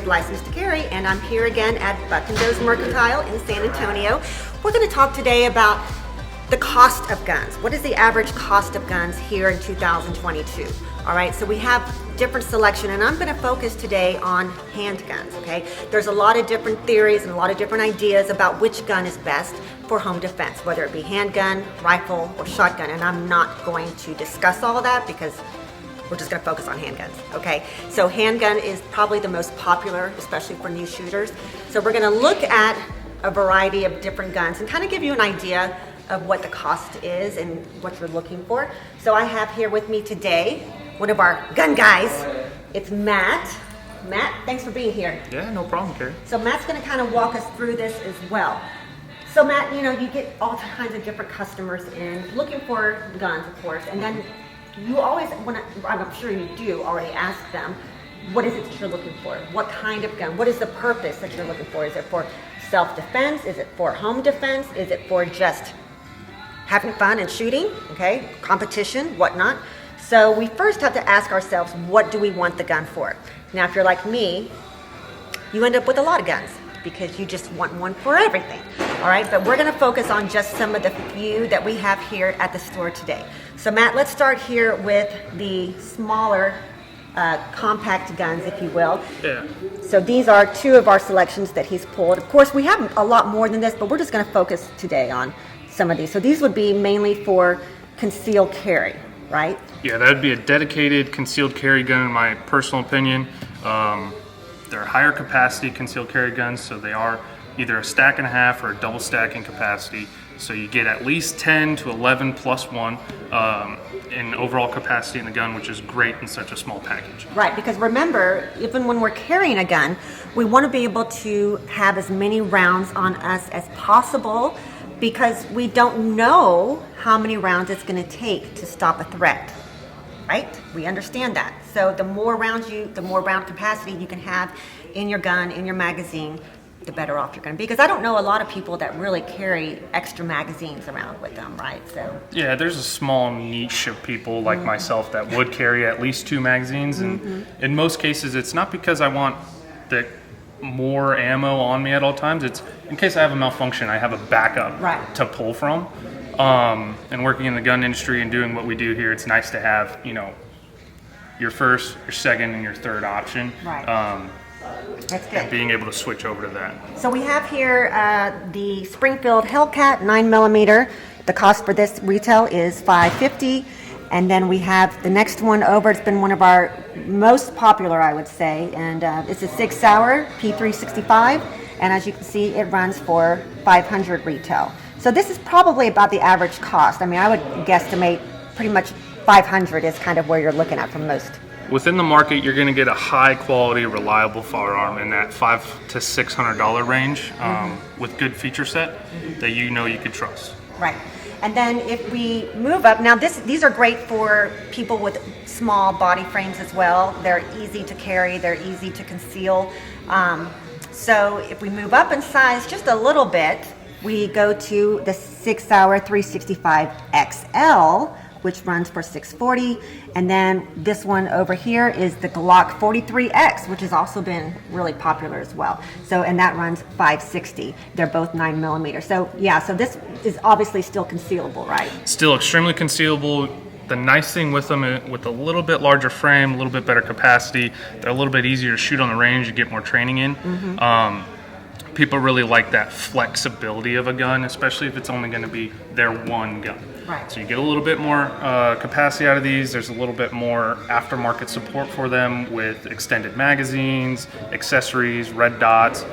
with License to Carry, and I'm here again at Buck & Doe's Mercantile in San Antonio. We're going to talk today about the cost of guns. What is the average cost of guns here in 2022? All right, so we have different selection, and I'm going to focus today on handguns, okay? There's a lot of different theories and a lot of different ideas about which gun is best for home defense, whether it be handgun, rifle, or shotgun, and I'm not going to discuss all of that because we're just going to focus on handguns, okay? So handgun is probably the most popular, especially for new shooters. So we're going to look at a variety of different guns and kind of give you an idea of what the cost is and what you're looking for. So I have here with me today one of our gun guys. It's Matt. Matt, thanks for being here. Yeah, no problem, Kari. So Matt's going to kind of walk us through this as well. So Matt, you know, you get all kinds of different customers in looking for guns, of course, and then you always, I'm sure you do already ask them, what is it that you're looking for? What kind of gun? What is the purpose that you're looking for? Is it for self-defense? Is it for home defense? Is it for just having fun and shooting? Okay, competition, whatnot. So we first have to ask ourselves, what do we want the gun for? Now, if you're like me, you end up with a lot of guns because you just want one for everything. All right, but we're going to focus on just some of the few that we have here at the store today. So Matt, let's start here with the smaller compact guns, if you will. Yeah. So these are two of our selections that he's pulled. Of course, we have a lot more than this, but we're just going to focus today on some of these. So these would be mainly for concealed carry, right? Yeah, that would be a dedicated concealed carry gun in my personal opinion. They're higher capacity concealed carry guns, so they are either a stack and a half or a double stack in capacity. So you get at least 10 to 11 plus one in overall capacity in the gun, which is great in such a small package. Right, because remember, even when we're carrying a gun, we want to be able to have as many rounds on us as possible because we don't know how many rounds it's going to take to stop a threat. Right? We understand that. So the more round capacity you can have in your gun, in your magazine, the better off you're going to be. Because I don't know a lot of people that really carry extra magazines around with them, right? So yeah, there's a small niche of people like myself that would carry at least 2 magazines, and in most cases, it's not because I want the more ammo on me at all times. It's in case I have a malfunction, I have a backup to pull from. And working in the gun industry and doing what we do here, it's nice to have, you know, your first, your second, and your third option. Right. That's good. And being able to switch over to that. So we have here the Springfield Hellcat 9mm. The cost for this retail is $550. And then we have the next one over. It's been one of our most popular, I would say, and it's a 6-hour P365. And as you can see, it runs for $500 retail. So this is probably about the average cost. I mean, I would guesstimate pretty much $500 is kind of where you're looking at for most. Within the market, you're going to get a high quality, reliable firearm in that $500 to $600 range with good feature set that you know you can trust. Right. And then if we move up, now these are great for people with small body frames as well. They're easy to carry, they're easy to conceal. So if we move up in size just a little bit, we go to the 6-hour 365 XL, which runs for $640. And then this one over here is the Glock 43X, which has also been really popular as well. So, and that runs $560. They're both 9mm. So yeah, so this is obviously still concealable, right? Still extremely concealable. The nice thing with them, with a little bit larger frame, a little bit better capacity, they're a little bit easier to shoot on the range. You get more training in. People really like that flexibility of a gun, especially if it's only going to be their one gun. Right. So you get a little bit more capacity out of these. There's a little bit more aftermarket support for them with extended magazines, accessories, red dots,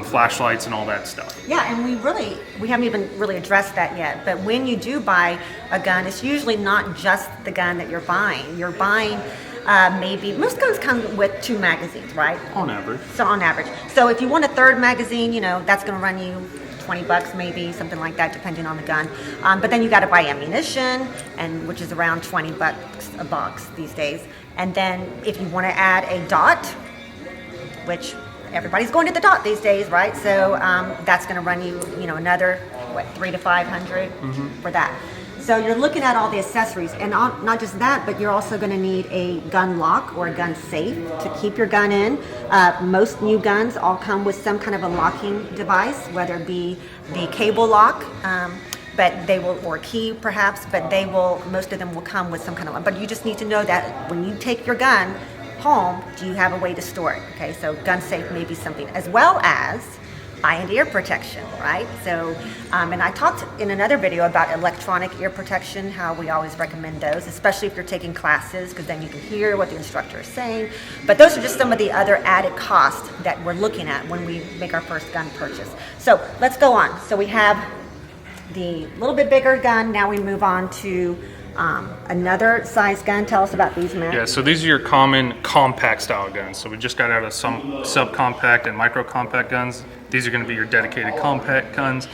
flashlights, and all that stuff. Yeah, and we haven't even really addressed that yet. But when you do buy a gun, it's usually not just the gun that you're buying. You're buying maybe, most guns come with 2 magazines, right? On average. So on average. So if you want a third magazine, you know, that's going to run you $20 maybe, something like that, depending on the gun. But then you got to buy ammunition, and which is around $20 a box these days. And then if you want to add a dot, which everybody's going to the dot these days, right? So that's going to run you, you know, another $300 to $500 for that. So you're looking at all the accessories, and not just that, but you're also going to need a gun lock or a gun safe to keep your gun in. Most new guns all come with some kind of a locking device, whether it be the cable lock, but they will, or key perhaps, but they will, most of them will come with some kind of, but you just need to know that when you take your gun home, do you have a way to store it? Okay, so gun safe may be something, as well as eye and ear protection, right? So, and I talked in another video about electronic ear protection, how we always recommend those, especially if you're taking classes, because then you can hear what the instructor is saying. But those are just some of the other added costs that we're looking at when we make our first gun purchase. So let's go on. So we have the little bit bigger gun. Now we move on to another size gun. Tell us about these, Matt. Yeah, so these are your common compact style guns. So we just got out of some subcompact and micro compact guns. These are going to be your dedicated compact guns.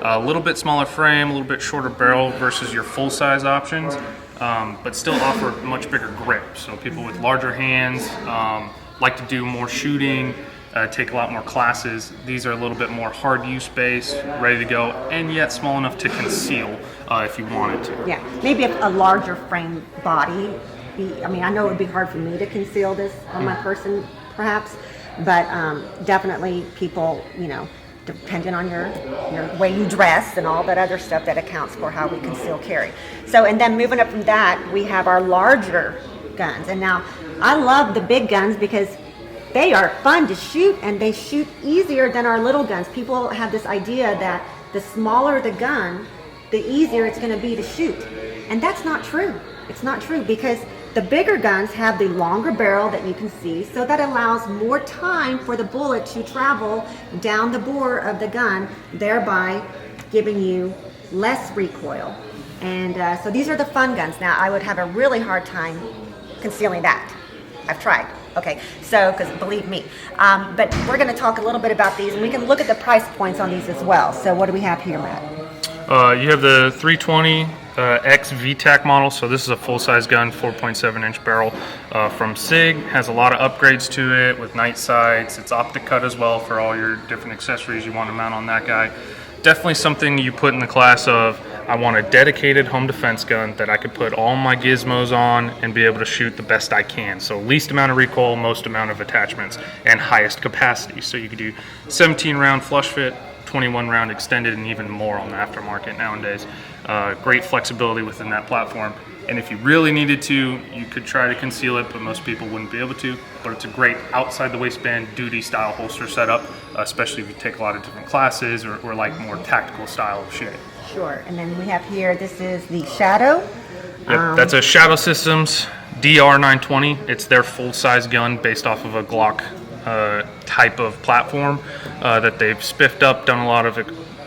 A little bit smaller frame, a little bit shorter barrel versus your full size options, but still offer much bigger grip. So people with larger hands like to do more shooting, take a lot more classes. These are a little bit more hard use base, ready to go, and yet small enough to conceal if you wanted to. Yeah, maybe a larger frame body. I mean, I know it would be hard for me to conceal this on my person, perhaps, but definitely people, you know, depending on your way you dress and all that other stuff, that accounts for how we conceal carry. So, and then moving up from that, we have our larger guns. And now, I love the big guns because they are fun to shoot, and they shoot easier than our little guns. People have this idea that the smaller the gun, the easier it's going to be to shoot. And that's not true. It's not true, because the bigger guns have the longer barrel that you can see, so that allows more time for the bullet to travel down the bore of the gun, thereby giving you less recoil. And so these are the fun guns. Now, I would have a really hard time concealing that. I've tried. Okay, so, because believe me. But we're going to talk a little bit about these, and we can look at the price points on these as well. So what do we have here, Matt? You have the 320 X VTAC model. So this is a full-size gun, 4.7-inch barrel from SIG. Has a lot of upgrades to it with night sights. It's optic cut as well for all your different accessories you want to mount on that guy. Definitely something you put in the class of, I want a dedicated home defense gun that I could put all my gizmos on and be able to shoot the best I can. So least amount of recoil, most amount of attachments, and highest capacity. So you could do 17 round flush fit, 21 round extended, and even more on the aftermarket nowadays. Great flexibility within that platform. And if you really needed to, you could try to conceal it, but most people wouldn't be able to. But it's a great outside the waistband duty style holster setup, especially if you take a lot of different classes or like more tactical style of shit. Sure. And then we have here, this is the Shadow. Yep, that's a Shadow Systems DR920. It's their full-size gun based off of a Glock type of platform that they've spiffed up, done a lot of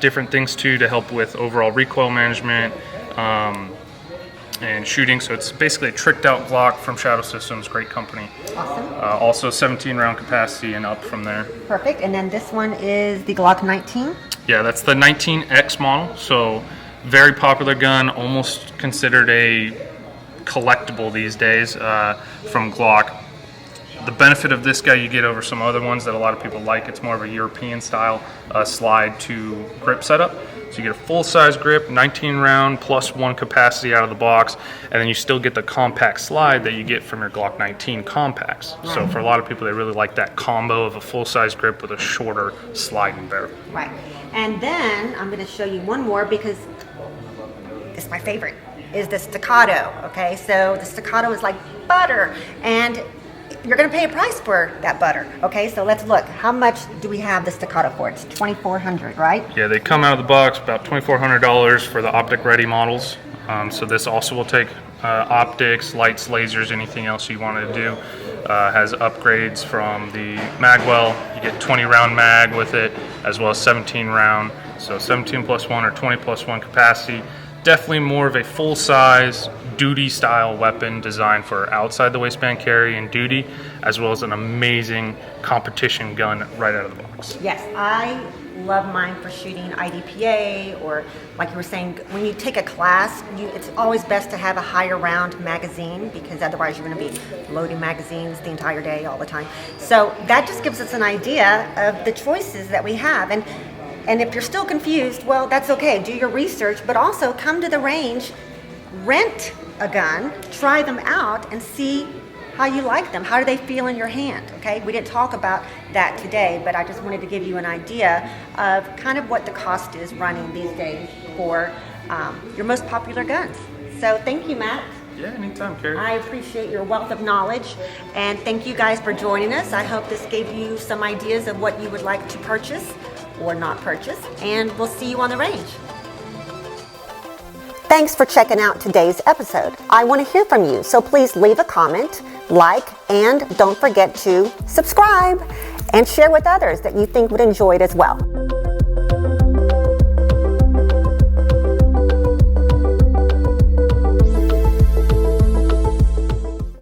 different things to help with overall recoil management and shooting. So it's basically a tricked out Glock from Shadow Systems, great company. Awesome. Also 17 round capacity and up from there. Perfect. And then this one is the Glock 19. Yeah, that's the 19X model. So very popular gun, almost considered a collectible these days from Glock. The benefit of this guy you get over some other ones that a lot of people like, it's more of a European style slide to grip setup. So you get a full-size grip, 19 round plus 1 capacity out of the box, and then you still get the compact slide that you get from your Glock 19 compacts. Right. So for a lot of people, they really like that combo of a full-size grip with a shorter sliding barrel. Right. And then I'm going to show you one more because it's my favorite, is the Staccato. Okay, so the Staccato is like butter, and you're going to pay a price for that butter. Okay, so let's look. How much do we have the Staccato for? It's $2,400, right? Yeah, they come out of the box about $2,400 for the optic ready models. So this also will take optics, lights, lasers, anything else you want to do. Has upgrades from the magwell. You get 20 round mag with it, as well as 17 round. So 17 plus 1 or 20 plus 1 capacity. Definitely more of a full size duty style weapon designed for outside the waistband carry and duty, as well as an amazing competition gun right out of the box. Yes, I love mine for shooting IDPA, or like you were saying, when you take a class, it's always best to have a higher round magazine, because otherwise you're going to be loading magazines the entire day all the time. So that just gives us an idea of the choices that we have. And if you're still confused, well, that's okay. Do your research, but also come to the range rent a gun, try them out, and see how you like them. How do they feel in your hand? Okay, we didn't talk about that today, but I just wanted to give you an idea of kind of what the cost is running these days for your most popular guns. So thank you, Matt. Yeah, anytime, Kari. I appreciate your wealth of knowledge, and thank you guys for joining us. I hope this gave you some ideas of what you would like to purchase or not purchase, and we'll see you on the range. Thanks for checking out today's episode. I want to hear from you, so please leave a comment, like, and don't forget to subscribe and share with others that you think would enjoy it as well.